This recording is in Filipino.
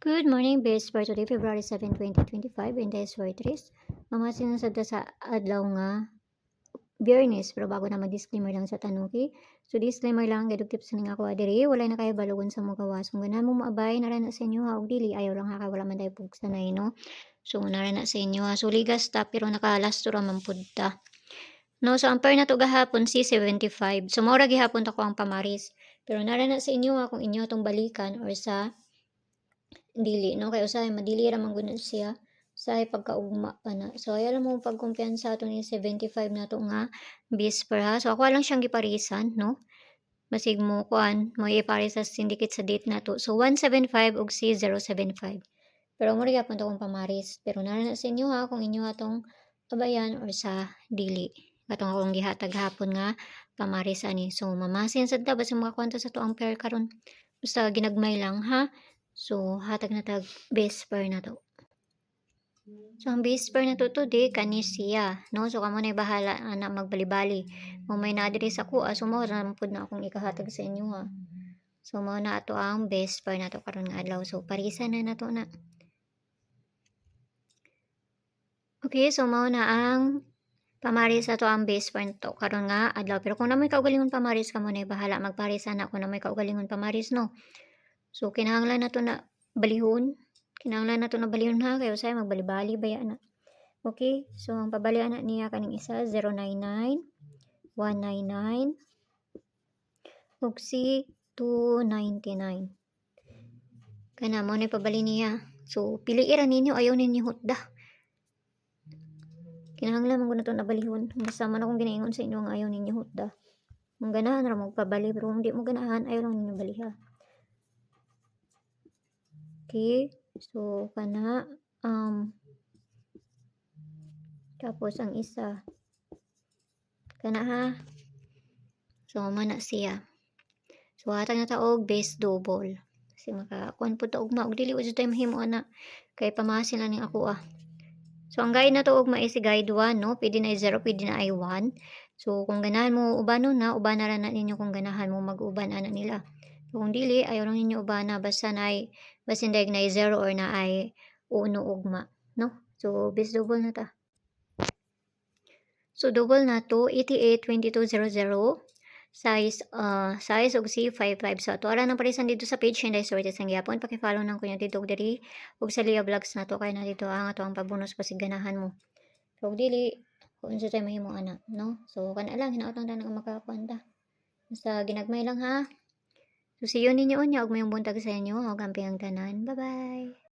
Good morning, best for today, February 7, 2025, and this for Tris. Mamasin sa adlaw nga Biyernes, pero bago na mag-disclaimer lang sa tanong ki. So disclaimer lang, gadug tips ning ako adiri, walay na kayo balogon sa mga gawas. Kung ganahan mo maabay, narana sa inyo ha, og dili, ayaw lang ha, kay wala man tayo pugsanay, no? So narana sa inyo ha, so ligas ta, pero nakalasto ra man pud ta. No, so ampere na to gahapon C75. So mao ra gihapon ta ko ang pamaris. Pero narana sa inyo ha, kung inyo tong balikan or sa dili, no? Kay usahay madili ra man gud siya usahay pagkaugma pa na. So ayan mo pagkumpiyansa ato ni 75 na to nga bisper ha. So ako lang siyang giparisan, no? Masig mo kuan mo iparis sa syndicate sa date na to. So 175 ug C075. Pero mo rin to kung pamaris. Pero narana sa inyo ha kung inyo atong abayan or sa dili. Katong akong gihatag hapon nga pamaris ani. So mamasin sad ta basta mga kwanta sa to ang pair karon. Basta ginagmay lang ha. So hatag na tag base pair na to. So ang base pair na to today kani siya, no? So kamo na bahala na magbalibali. Mo may na diri sa kuha, so mao ra pud na akong ikahatag sa inyo ha. So mao na ato ang base pair na to karon nga adlaw. So parisan na nato na. Okay, so mao na ang pamaris ato ang base pair to karon nga adlaw. Pero kung namoy kaugalingon pamaris kamo na bahala magparisan na kung namoy kaugalingon pamaris, no? So kinahanglan nato na balihon. Kinahanglan nato na balihon ha kay usay magbalibali baya na. Okay, so ang pabalian na niya kaning isa 099 199 ug si 299. Kana mo ni pabali niya. So pili ra ninyo, ayaw ninyo hutda. Kinahanglan man gud nato na balihon. Basta man akong ginaingon sa inyo nga ayaw ninyo hutda. Kung ganahan ra mo pabali pero kung di mo ganahan ayaw lang ninyo baliha. Okay, so kana tapos ang isa kana ha. So mana siya. So hatag na ta og base double. Kasi makakuan pud ta ugma og dili jud tayo mahimo ana kay pamasin lang ning ako ah. So ang guide na to ugma is si guide 1, no? Pwede na i 0, pwede na i 1. So kung ganahan mo ubanon na, ubana ra na ninyo kung ganahan mo mag-uban ana nila. So, kung dili ayaw lang ninyo ubana basta na ay basin daig na i 0 or na ay uno ugma, no? So base double na ta. So double na to 882200 size og C55. So ato ara nang parisan dito sa page Hinday Sorted sang gyapon paki-follow nang kunya dito og diri ug sa Lia Vlogs na to kay na dito ang ato ang pabonus pasig ganahan mo. So dili kung unsa tay mahimo ana, no? So kana lang hinaot lang nang makakuan ta. Basta ginagmay lang ha. So see you ninyo unya og mayong buntag sa inyo ug amping ang tanan. Bye-bye.